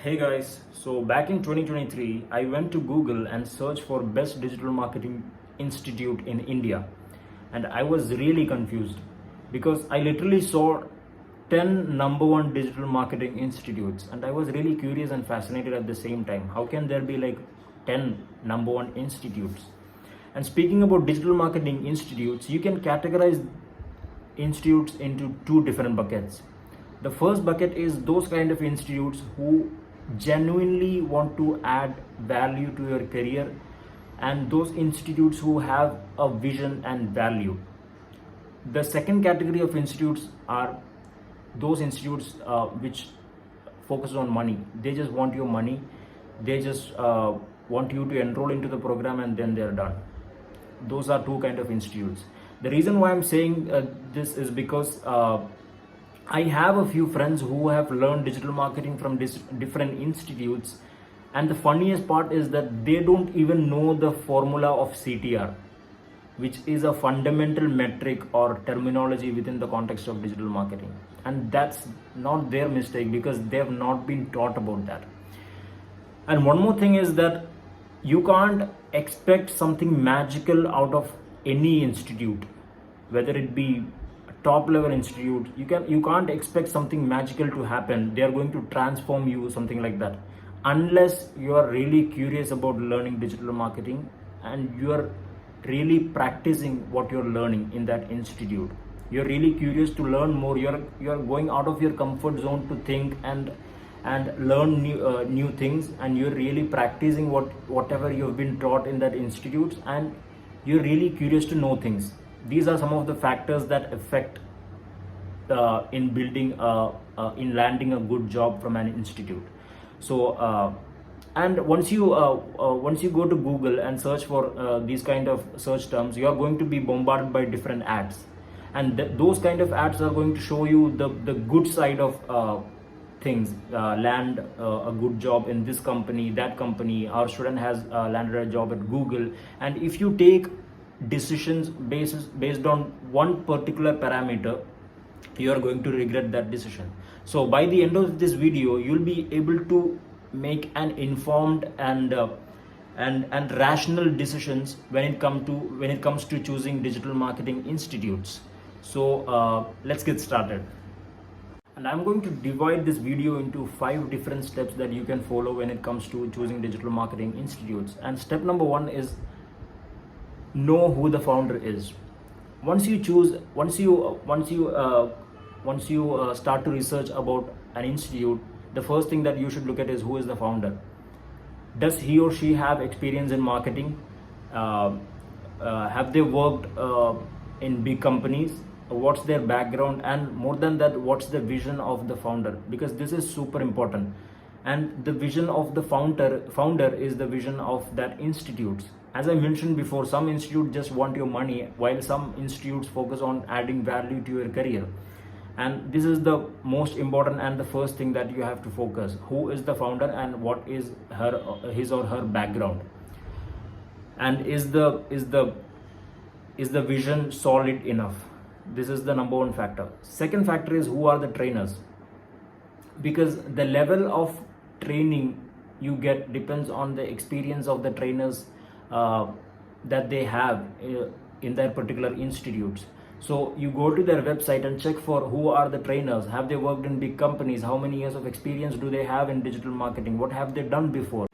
Hey guys, so back in 2023, I went to Google and searched for best digital marketing institute in India. And I was really confused because I literally saw 10 number one digital marketing institutes and I was really curious and fascinated at the same time. How can there be like 10 number one institutes? And speaking about digital marketing institutes, you can categorize institutes into two different buckets. The first bucket is those kind of institutes who genuinely want to add value to your career, and those institutes who have a vision and value. The second category of institutes are those institutes which focus on money. They just want your money. They just want you to enroll into the program and then they're done. Those are two kind of institutes. The reason why I'm saying this is because I have a few friends who have learned digital marketing from different institutes, and the funniest part is that they don't even know the formula of CTR, which is a fundamental metric or terminology within the context of digital marketing. And that's not their mistake because they have not been taught about that. And one more thing is that you can't expect something magical out of any institute, whether it be top level institute. You can't expect something magical to happen. They are going to transform you, something like that, unless you are really curious about learning digital marketing and you are really practicing what you're learning in that institute. You're really curious to learn more. You're going out of your comfort zone to think and learn new things, and you're really practicing whatever you've been taught in that institute, and you're really curious to know things. These are some of the factors that affect in building in landing a good job from an institute. So and once you go to Google and search for these kind of search terms, you are going to be bombarded by different ads, and those kind of ads are going to show you the good side of things. Land a good job in this company, that company. Our student has landed a job at Google, and if you take decisions based on one particular parameter, you are going to regret that decision. So by the end of this video, you'll be able to make an informed and rational decisions when it comes to choosing digital marketing institutes. So let's get started. And I'm going to divide this video into 5 different steps that you can follow when it comes to choosing digital marketing institutes. And step number 1 is know who the founder is. Once you start to research about an institute, the first thing that you should look at is who is the founder. Does he or she have experience in marketing? Have they worked in big companies? What's their background? And more than that, what's the vision of the founder? Because this is super important. And the vision of the founder is the vision of that institute. As I mentioned before, some institutes just want your money, while some institutes focus on adding value to your career. And this is the most important and the first thing that you have to focus. Who is the founder and what is his or her background? And is the vision solid enough? This is the number one factor. Second factor is who are the trainers? Because the level of training you get depends on the experience of the trainers that they have in their particular institutes. So you go to their website and check for who are the trainers. Have they worked in big companies? How many years of experience do they have in digital marketing? What have they done before?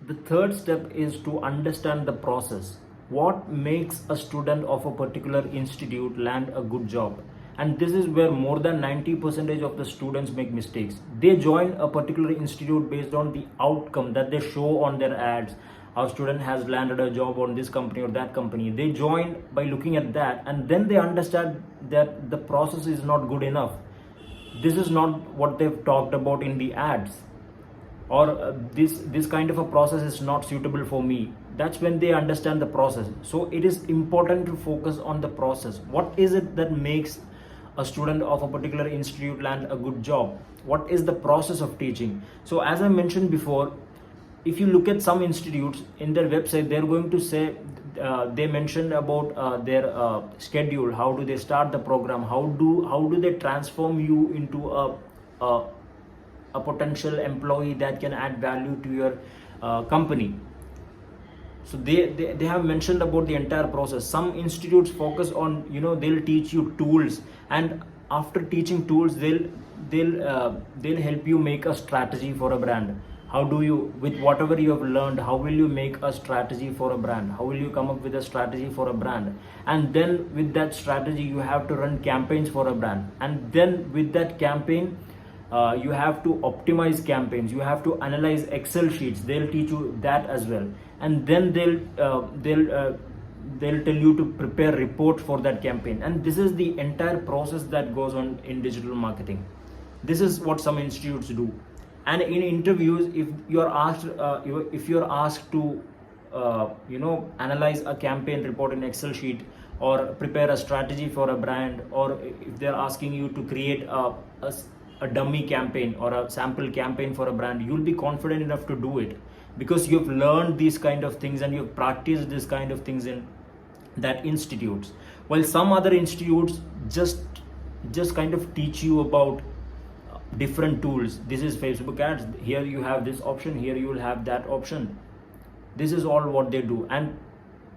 The third step is to understand the process. What makes a student of a particular institute land a good job? And this is where more than 90% of the students make mistakes. They join a particular institute based on the outcome that they show on their ads. Our student has landed a job on this company or that company. They join by looking at that, and then they understand that the process is not good enough. This is not what they've talked about in the ads, or this kind of a process is not suitable for me. That's when they understand the process. So it is important to focus on the process. What is it that makes a student of a particular institute land a good job? What is the process of teaching? So as I mentioned before, if you look at some institutes in their website, they're going to say they mentioned about their schedule. How do they start the program? How do they transform you into a a potential employee that can add value to your company. So they have mentioned about the entire process. Some institutes focus on, they'll teach you tools, and after teaching tools, they'll help you make a strategy for a brand. How do you, with whatever you have learned, how will you make a strategy for a brand? How will you come up with a strategy for a brand? And then with that strategy, you have to run campaigns for a brand, and then with that campaign, you have to optimize campaigns, you have to analyze Excel sheets. They'll teach you that as well, and then they'll tell you to prepare report for that campaign. And this is the entire process that goes on in digital marketing. This is what some institutes do. And in interviews, if you're asked to analyze a campaign report in Excel sheet, or prepare a strategy for a brand, or if they're asking you to create a dummy campaign or a sample campaign for a brand, you'll be confident enough to do it, because you've learned these kind of things and you've practiced this kind of things in that institutes. While some other institutes just kind of teach you about different tools. This is Facebook ads, here you have this option, here you will have that option. This is all what they do. And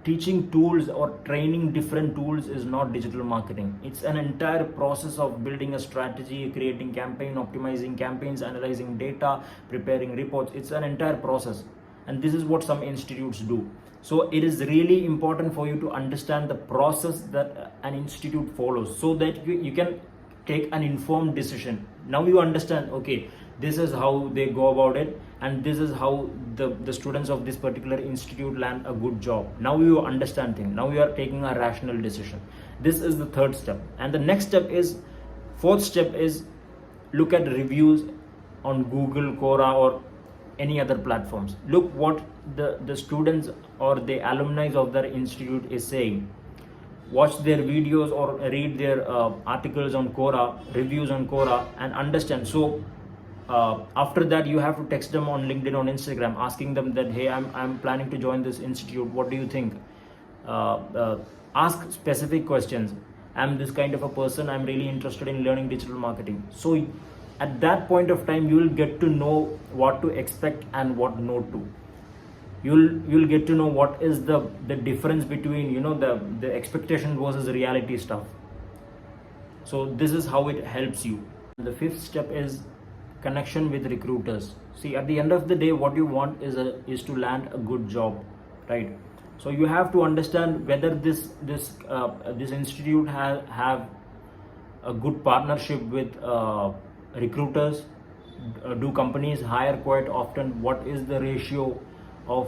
teaching tools or training different tools is not digital marketing. It's an entire process of building a strategy, creating campaign, optimizing campaigns, analyzing data, preparing reports. It's an entire process, and this is what some institutes do. So it is really important for you to understand the process that an institute follows, so that you can take an informed decision. Now you understand, okay, this is how they go about it, and this is how the students of this particular institute land a good job. Now you understand things. Now you are taking a rational decision. This is the third step. And the next step is, fourth step is, look at reviews on Google, Quora, or any other platforms. Look what the students or the alumni of their institute is saying. Watch their videos or read their articles on Quora, reviews on Quora, and understand. So after that, you have to text them on LinkedIn, on Instagram, asking them that, hey, I'm planning to join this institute, what do you think? Ask specific questions. I'm this kind of a person, I'm really interested in learning digital marketing. So at that point of time, you will get to know what to expect and what not to. You'll get to know what is the difference between the expectation versus reality stuff. So this is how it helps you. The fifth step is connection with recruiters. See, at the end of the day, what you want is to land a good job, right? So you have to understand whether this institute have a good partnership with recruiters. Do companies hire quite often? What is the ratio of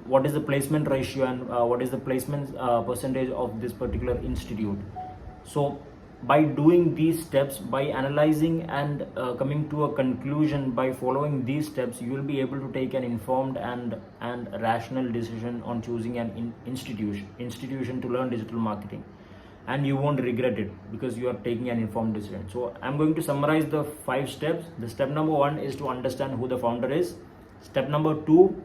what is the placement ratio, and what is the placement percentage of this particular institute? So by doing these steps, by analyzing and coming to a conclusion, by following these steps, you will be able to take an informed and rational decision on choosing an institution to learn digital marketing, and you won't regret it, because you are taking an informed decision. So I'm going to summarize the 5 steps. The step number 1 is to understand who the founder is. Step number 2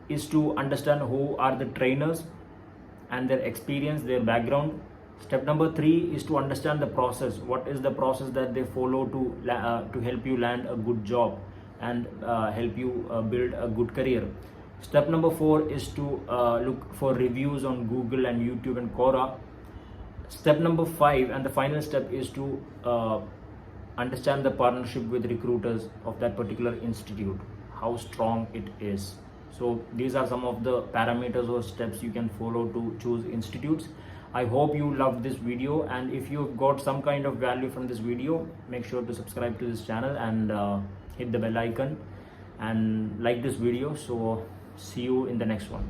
is to understand who are the trainers and their experience, their background. Step number 3 is to understand the process. What is the process that they follow to help you land a good job and help you build a good career. Step number 4 is to look for reviews on Google and YouTube and Quora. Step number 5 and the final step is to understand the partnership with recruiters of that particular institute, how strong it is. So these are some of the parameters or steps you can follow to choose institutes. I hope you loved this video, and if you've got some kind of value from this video, make sure to subscribe to this channel and hit the bell icon and like this video. So see you in the next one.